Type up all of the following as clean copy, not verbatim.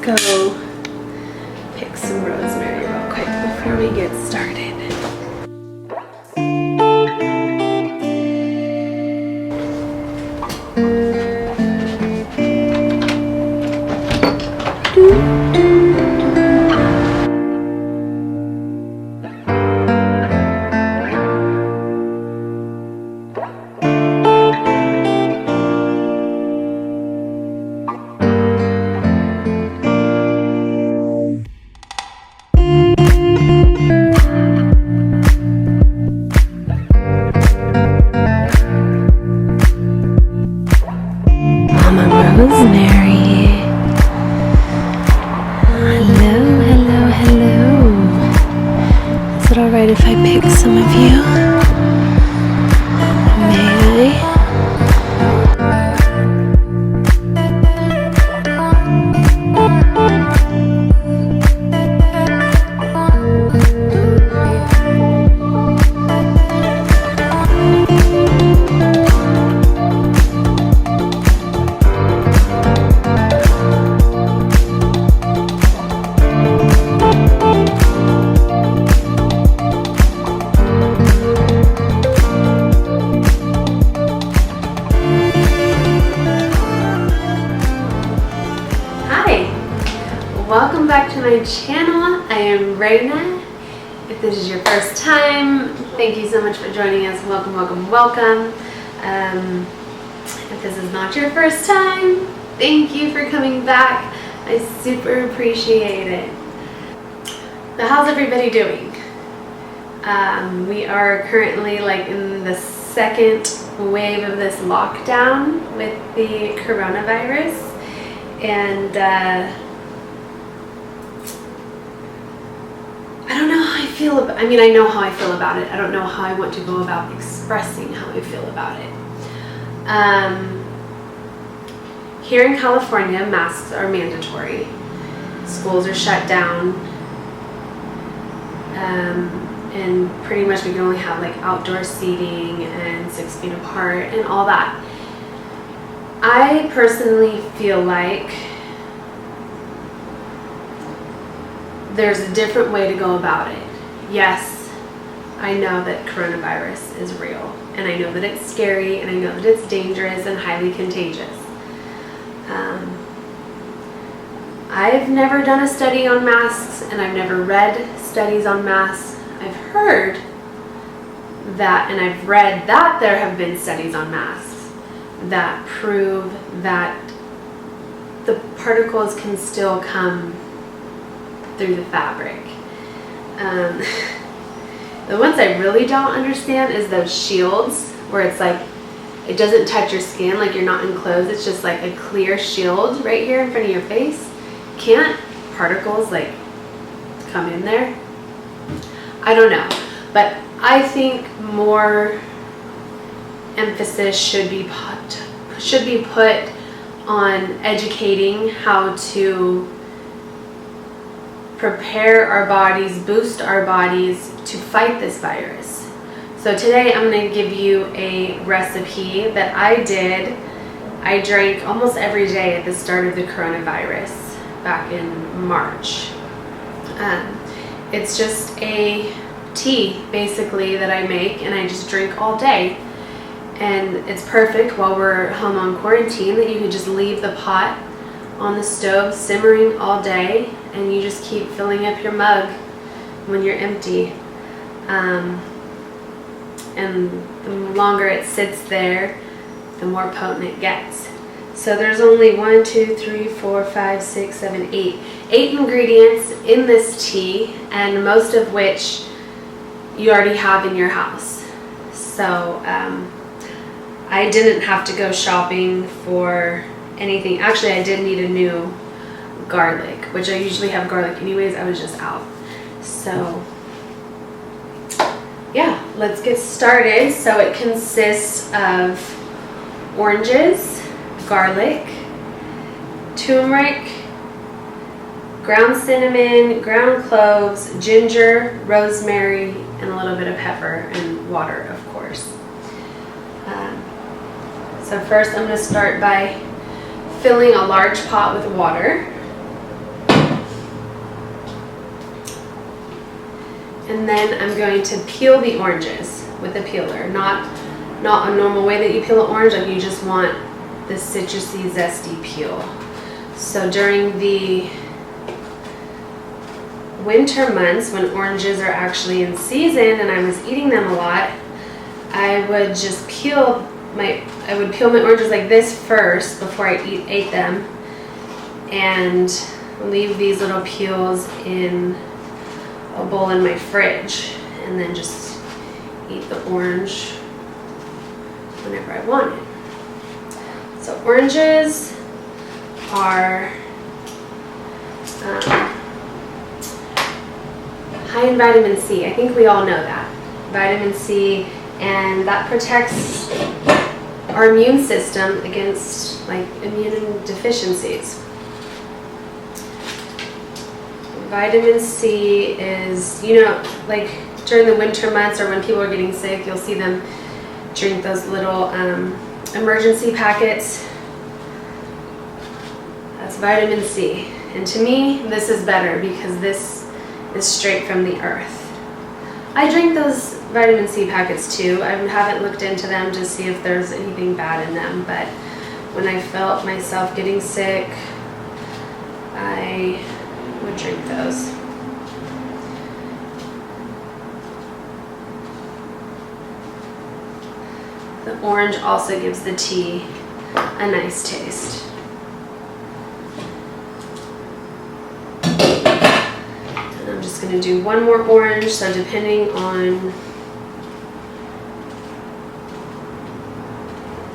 go pick some rosemary real quick before we get started. Rosemary. Hello, hello, hello. Is it alright if I pick some of you? May I? Welcome back to my channel. I am Raina. If this is your first time, thank you so much for joining us. Welcome, welcome, welcome. If this is not your first time, thank you for coming back. I super appreciate it. Now, how's everybody doing? We are currently in the second wave of this lockdown with the coronavirus, and I don't know how I feel about it. I know how I feel about it. I don't know how I want to go about expressing how I feel about it. Here in California, masks are mandatory. Schools are shut down. And pretty much we can only have outdoor seating and 6 feet apart and all that. I personally feel like there's a different way to go about it. Yes, I know that coronavirus is real, and I know that it's scary, and I know that it's dangerous and highly contagious. I've never done a study on masks, and I've never read studies on masks. I've heard that, and I've read that there have been studies on masks that prove that the particles can still come through the fabric. The ones I really don't understand is those shields where it's it doesn't touch your skin, you're not enclosed, it's just a clear shield right here in front of your face. Can't particles come in there? I don't know, but I think more emphasis should be put on educating how to prepare our bodies, boost our bodies to fight this virus. So today I'm going to give you a recipe that I did. I drank almost every day at the start of the coronavirus back in March. It's just a tea basically that I make, and I just drink all day. And it's perfect while we're home on quarantine, that you can just leave the pot on the stove simmering all day, and you just keep filling up your mug when you're empty. And the longer it sits there, the more potent it gets. So there's only 1, 2, 3, 4, 5, 6, 7, 8 ingredients in this tea, and most of which you already have in your house. So I didn't have to go shopping for anything. Actually, I did need a new garlic, which I usually have garlic anyways. I was just out. So yeah, let's get started. So it consists of oranges, garlic, turmeric, ground cinnamon, ground cloves, ginger, rosemary, and a little bit of pepper and water, of course. So first I'm going to start by filling a large pot with water. And then I'm going to peel the oranges with a peeler, not a normal way that you peel an orange, like you just want the citrusy, zesty peel. So during the winter months when oranges are actually in season and I was eating them a lot, I would just peel my oranges like this first before I ate them, and leave these little peels in a bowl in my fridge, and then just eat the orange whenever I want it. So oranges are high in vitamin C. I think we all know that. Vitamin C, and that protects our immune system against like immune deficiencies. Vitamin C is, like during the winter months or when people are getting sick, you'll see them drink those little emergency packets. That's vitamin C. And to me, this is better because this is straight from the earth. I drink those vitamin C packets too. I haven't looked into them to see if there's anything bad in them, but when I felt myself getting sick, I would drink those. The orange also gives the tea a nice taste. And I'm just going to do one more orange, so depending on,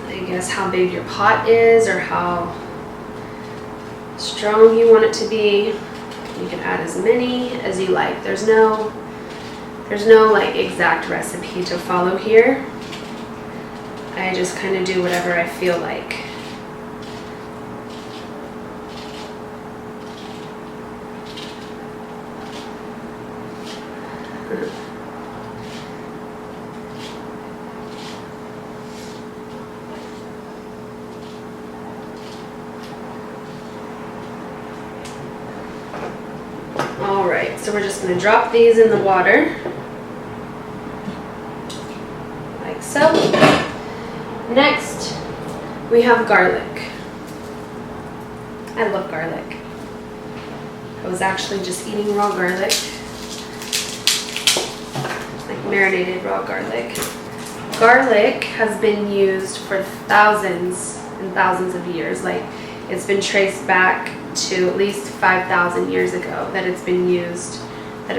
I guess, how big your pot is or how strong you want it to be, you can add as many as you like. There's no like exact recipe to follow here. I just kind of do whatever I feel like. Alright, so we're just going to drop these in the water, like so. Next, we have garlic. I love garlic. I was actually just eating raw garlic, like marinated raw garlic. Garlic has been used for thousands and thousands of years. Like, it's been traced back to at least 5,000 years ago that it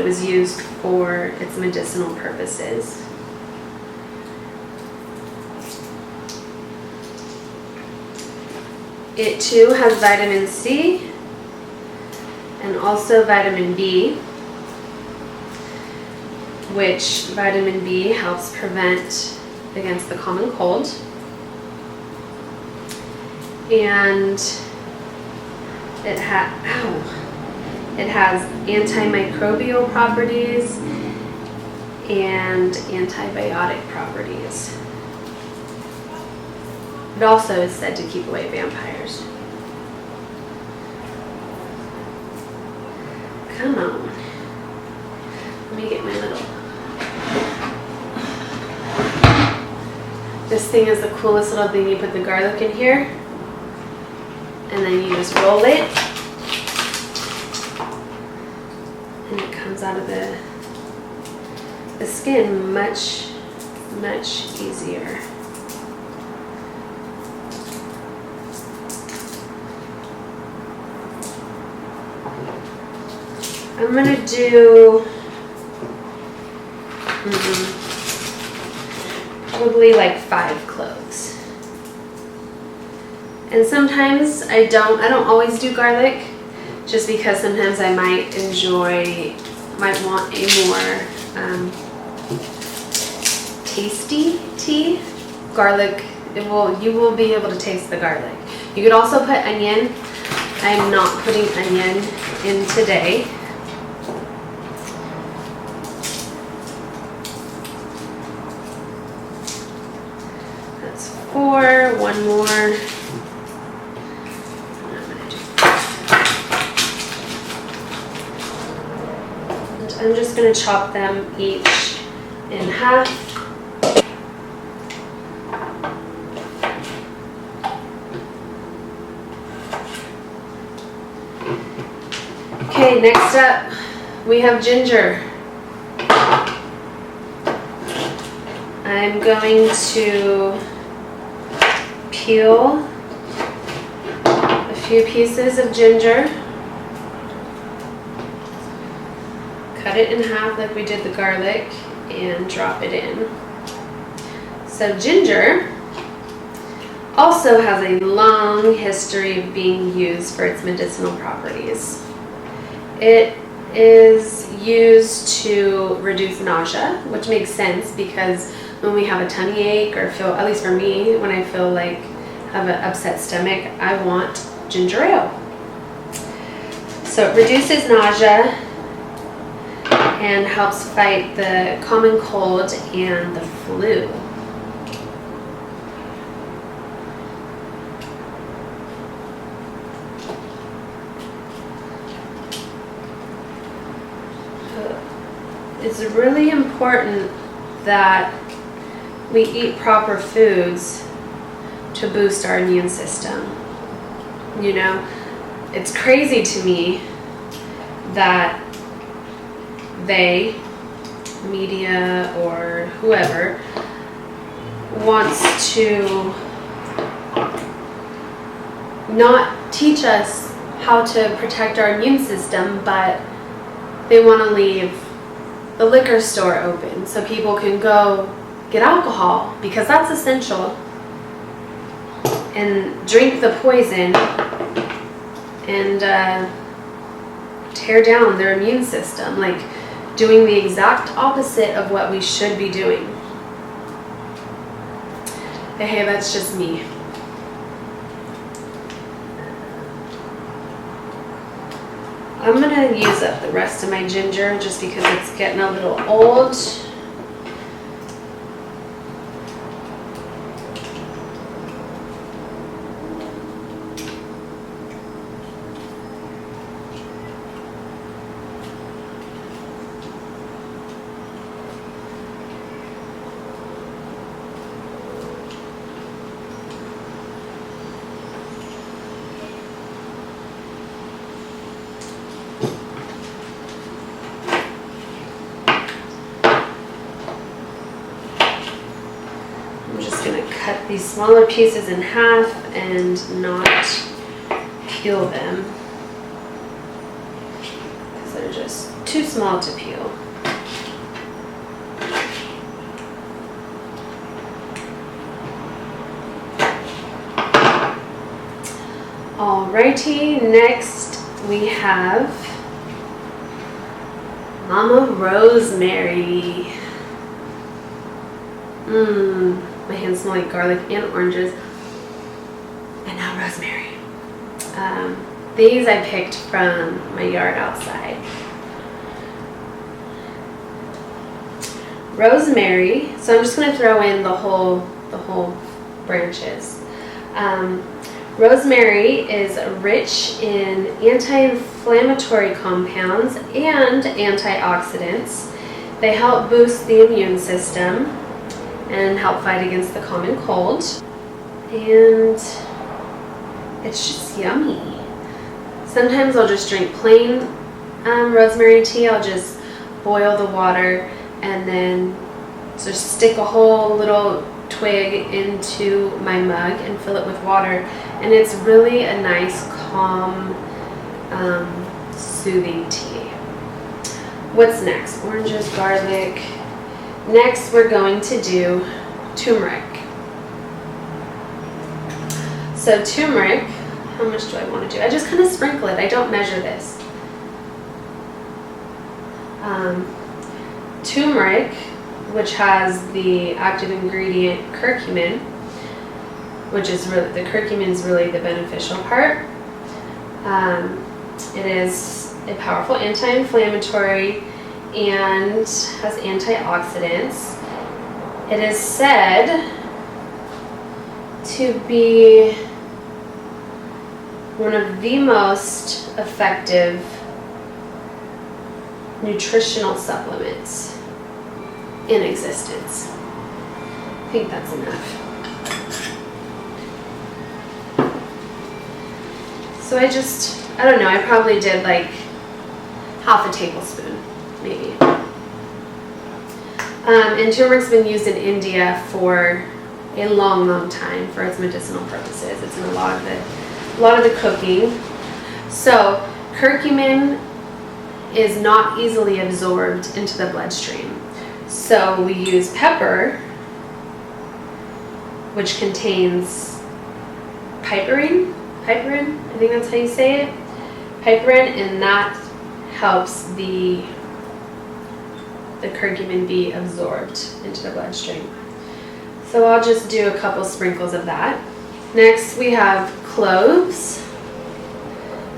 was used for its medicinal purposes. It too has vitamin C and also vitamin B, which vitamin B helps prevent against the common cold. And it has antimicrobial properties and antibiotic properties. It also is said to keep away vampires. Come on. Let me get my little... This thing is the coolest little thing. You put the garlic in here, and then you just roll it, and it comes out of the skin much, much easier. I'm going to do probably like 5 cloves. And sometimes I don't always do garlic, just because sometimes I might want a more tasty tea. Garlic, you will be able to taste the garlic. You could also put onion. I'm not putting onion in today. That's 4, one more. I'm just going to chop them each in half. Okay, next up we have ginger. I'm going to peel a few pieces of ginger, cut it in half like we did the garlic, and drop it in. So ginger also has a long history of being used for its medicinal properties. It is used to reduce nausea, which makes sense because when we have a tummy ache or feel, at least for me, when I feel like have an upset stomach, I want ginger ale. So it reduces nausea and helps fight the common cold and the flu. It's really important that we eat proper foods to boost our immune system. You know, it's crazy to me that media or whoever, wants to not teach us how to protect our immune system, but they want to leave the liquor store open so people can go get alcohol because that's essential, and drink the poison and tear down their immune system, like doing the exact opposite of what we should be doing. But hey, that's just me. I'm gonna use up the rest of my ginger just because it's getting a little old. Cut these smaller pieces in half and not peel them because they're just too small to peel. Alrighty, next we have Mama Rosemary. My hands smell like garlic and oranges. And now rosemary. These I picked from my yard outside. Rosemary, so I'm just going to throw in the whole branches. Rosemary is rich in anti-inflammatory compounds and antioxidants. They help boost the immune system and help fight against the common cold. And it's just yummy. Sometimes I'll just drink plain rosemary tea. I'll just boil the water and then just stick a whole little twig into my mug and fill it with water. And it's really a nice, calm, soothing tea. What's next? Oranges, garlic. Next, we're going to do turmeric. So turmeric, how much do I want to do? I just kind of sprinkle it. I don't measure this. Turmeric, which has the active ingredient curcumin, which is really, the curcumin is really the beneficial part. It is a powerful anti-inflammatory and has antioxidants. It is said to be one of the most effective nutritional supplements in existence. I think that's enough. So I don't know, I probably did like half a tablespoon, maybe. And turmeric's been used in India for a long, long time for its medicinal purposes. It's in a lot of the cooking. So curcumin is not easily absorbed into the bloodstream. So we use pepper, which contains piperine, I think that's how you say it, piperine, and that helps the curcumin be absorbed into the bloodstream. So I'll just do a couple sprinkles of that. Next we have cloves,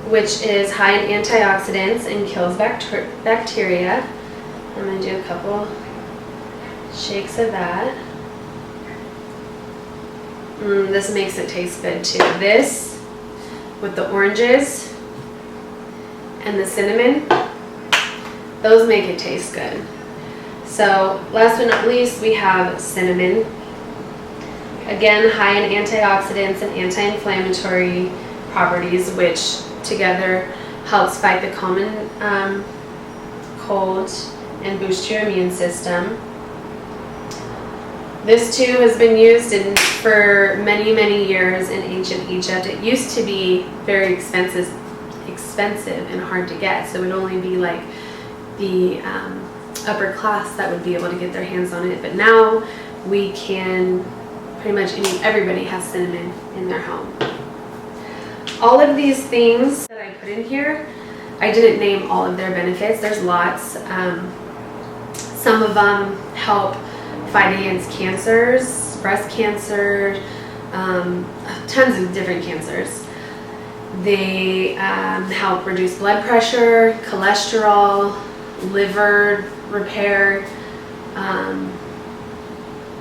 which is high in antioxidants and kills bacteria. I'm going to do a couple shakes of that. This makes it taste good too. This, with the oranges and the cinnamon, those make it taste good. So last but not least, we have cinnamon. Again, high in antioxidants and anti-inflammatory properties, which together helps fight the common cold and boost your immune system. This too has been used for many, many years in ancient Egypt. It used to be very expensive and hard to get, so it would only be like the upper class that would be able to get their hands on it. But now we can, pretty much everybody has cinnamon in their home. All of these things that I put in here, I didn't name all of their benefits. There's lots. Some of them help fight against cancers, breast cancer, tons of different cancers. They help reduce blood pressure, cholesterol, liver repair,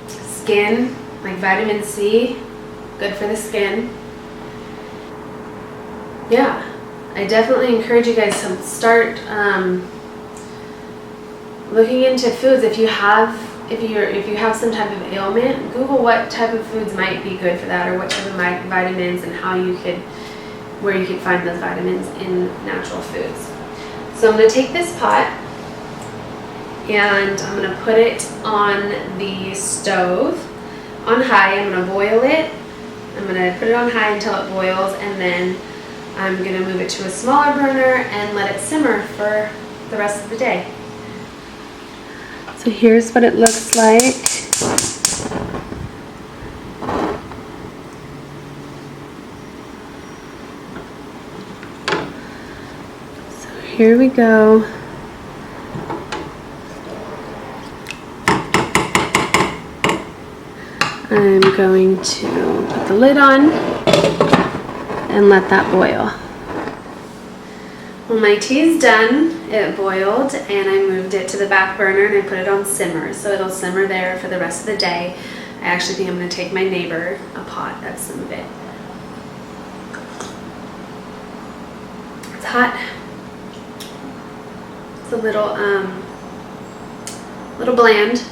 skin, like vitamin C, good for the skin. Yeah, I definitely encourage you guys to start looking into foods. If you have some type of ailment, Google what type of foods might be good for that, or what type of vitamins, and where you could find those vitamins in natural foods. So I'm going to take this pot and I'm going to put it on the stove on high. I'm going to boil it. I'm going to put it on high until it boils, and then I'm going to move it to a smaller burner and let it simmer for the rest of the day. So here's what it looks like. So here we go. I'm going to put the lid on and let that boil. Well, my tea's done. It boiled, and I moved it to the back burner and I put it on simmer, so it'll simmer there for the rest of the day. I actually think I'm going to take my neighbor a pot of some of it. It's hot. It's a little bland,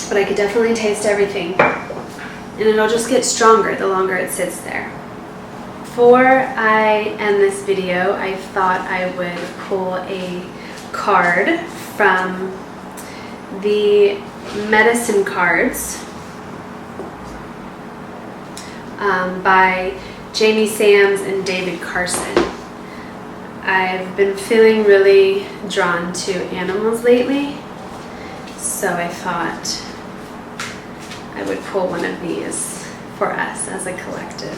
but I could definitely taste everything, and it'll just get stronger the longer it sits there. Before I end this video, I thought I would pull a card from the medicine cards by Jamie Sams and David Carson. I've been feeling really drawn to animals lately, so I thought I would pull one of these for us as a collective.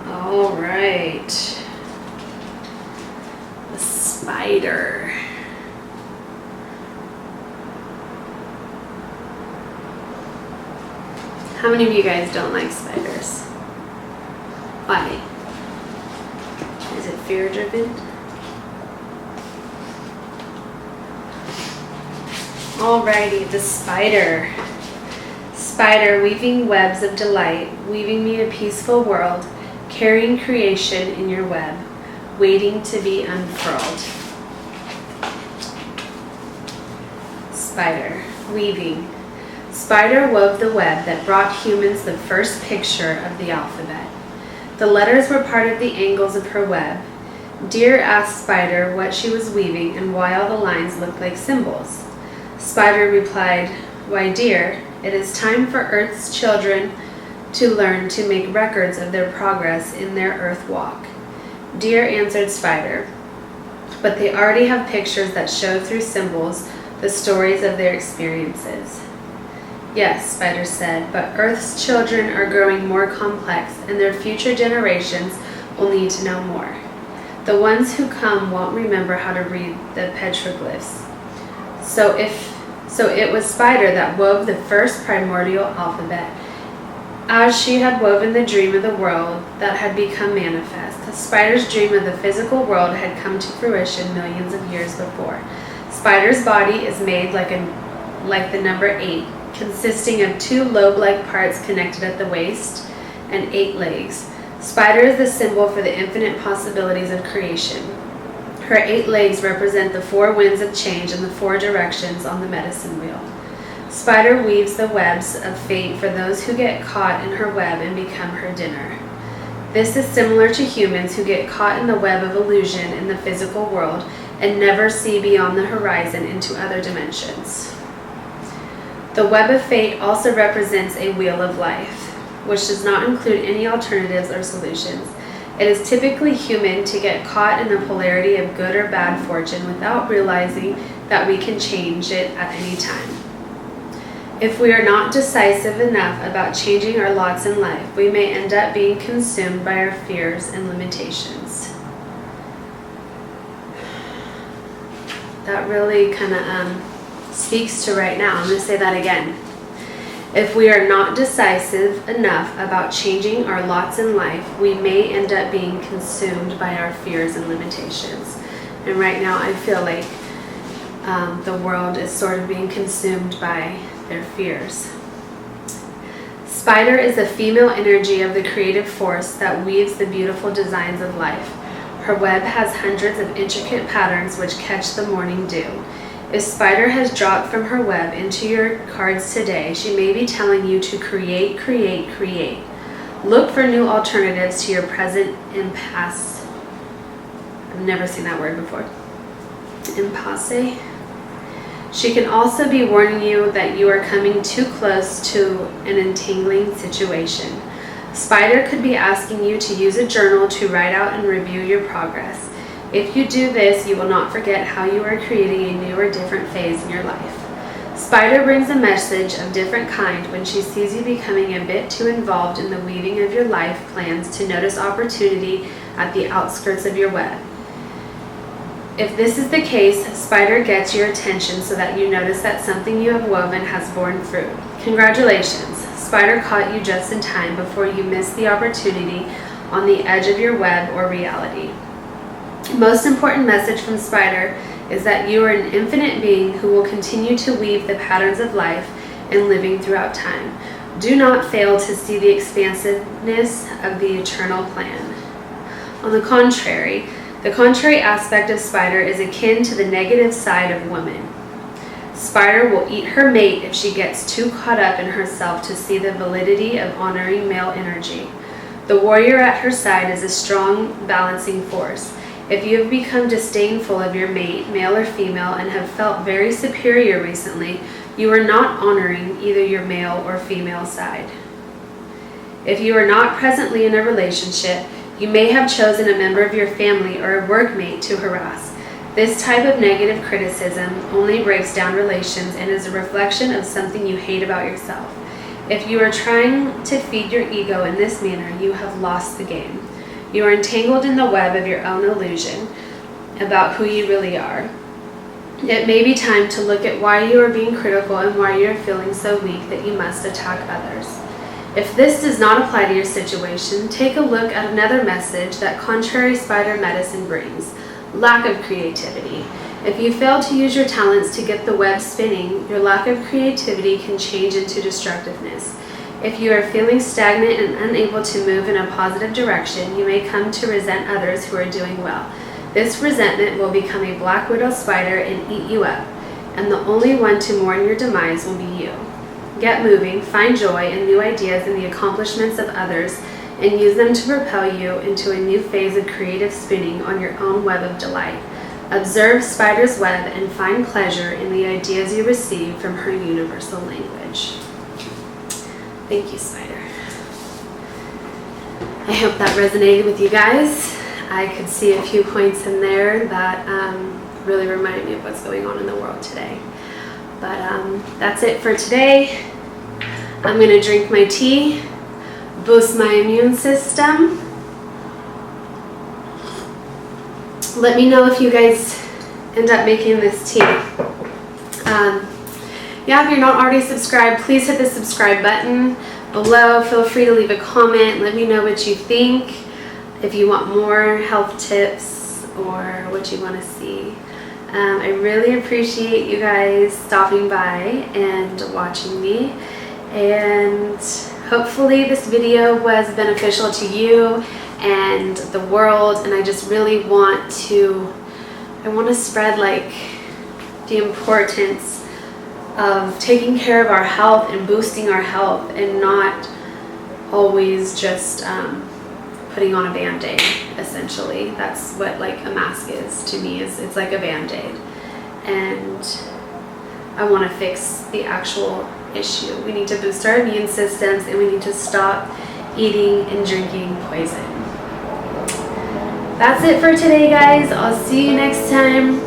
All right, the spider. How many of you guys don't like spiders? Why? Is it fear-driven? Alrighty, the spider. Spider, weaving webs of delight, weaving me a peaceful world, carrying creation in your web, waiting to be unfurled. Spider, weaving. Spider wove the web that brought humans the first picture of the alphabet. The letters were part of the angles of her web. Deer asked Spider what she was weaving and why all the lines looked like symbols. Spider replied, "Why, dear, it is time for Earth's children to learn to make records of their progress in their Earth walk." Deer answered Spider, "But they already have pictures that show through symbols the stories of their experiences." "Yes," Spider said, "but Earth's children are growing more complex, and their future generations will need to know more. The ones who come won't remember how to read the petroglyphs." So it was Spider that wove the first primordial alphabet, as she had woven the dream of the world that had become manifest. Spider's dream of the physical world had come to fruition millions of years before. Spider's body is made like the number 8, consisting of 2 lobe-like parts connected at the waist and 8 legs. Spider is the symbol for the infinite possibilities of creation. Her 8 legs represent the 4 winds of change and the 4 directions on the medicine wheel. Spider weaves the webs of fate for those who get caught in her web and become her dinner. This is similar to humans who get caught in the web of illusion in the physical world and never see beyond the horizon into other dimensions. The web of fate also represents a wheel of life, which does not include any alternatives or solutions. It is typically human to get caught in the polarity of good or bad fortune without realizing that we can change it at any time. If we are not decisive enough about changing our lots in life, we may end up being consumed by our fears and limitations. That really kind of speaks to right now. I'm going to say that again. If we are not decisive enough about changing our lots in life, we may end up being consumed by our fears and limitations. And right now I feel like the world is sort of being consumed by their fears. Spider is the female energy of the creative force that weaves the beautiful designs of life. Her web has hundreds of intricate patterns which catch the morning dew. If Spider has dropped from her web into your cards today, she may be telling you to create, create, create. Look for new alternatives to your present impasse. I've never seen that word before. Impasse. She can also be warning you that you are coming too close to an entangling situation. Spider could be asking you to use a journal to write out and review your progress. If you do this, you will not forget how you are creating a new or different phase in your life. Spider brings a message of different kind when she sees you becoming a bit too involved in the weaving of your life plans to notice opportunity at the outskirts of your web. If this is the case, Spider gets your attention so that you notice that something you have woven has borne fruit. Congratulations! Spider caught you just in time before you missed the opportunity on the edge of your web or reality. Most important message from Spider is that you are an infinite being who will continue to weave the patterns of life and living throughout time. Do not fail to see the expansiveness of the eternal plan. On the contrary aspect of Spider is akin to the negative side of woman. Spider will eat her mate if she gets too caught up in herself to see the validity of honoring male energy. The warrior at her side is a strong balancing force. If you have become disdainful of your mate, male or female, and have felt very superior recently, you are not honoring either your male or female side. If you are not presently in a relationship, you may have chosen a member of your family or a workmate to harass. This type of negative criticism only breaks down relations and is a reflection of something you hate about yourself. If you are trying to feed your ego in this manner, you have lost the game. You are entangled in the web of your own illusion about who you really are. It may be time to look at why you are being critical and why you are feeling so weak that you must attack others. If this does not apply to your situation, take a look at another message that contrary Spider medicine brings: lack of creativity. If you fail to use your talents to get the web spinning, your lack of creativity can change into destructiveness. If you are feeling stagnant and unable to move in a positive direction, you may come to resent others who are doing well. This resentment will become a black widow spider and eat you up, and the only one to mourn your demise will be you. Get moving, find joy and new ideas in the accomplishments of others, and use them to propel you into a new phase of creative spinning on your own web of delight. Observe Spider's web and find pleasure in the ideas you receive from her universal language. Thank you, Spider. I hope that resonated with you guys. I could see a few points in there that really remind me of what's going on in the world today. But that's it for today. I'm going to drink my tea, boost my immune system. Let me know if you guys end up making this tea. Yeah, if you're not already subscribed, please hit the subscribe button below. Feel free to leave a comment. Let me know what you think. If you want more health tips or what you want to see. I really appreciate you guys stopping by and watching me. And hopefully this video was beneficial to you and the world. And I just really want to spread like the importance of taking care of our health and boosting our health, and not always just putting on a band-aid. Essentially, that's what like a mask is to me. It's like a band-aid, and I want to fix the actual issue. We need to boost our immune systems, and we need to stop eating and drinking poison. That's it for today, guys. I'll see you next time.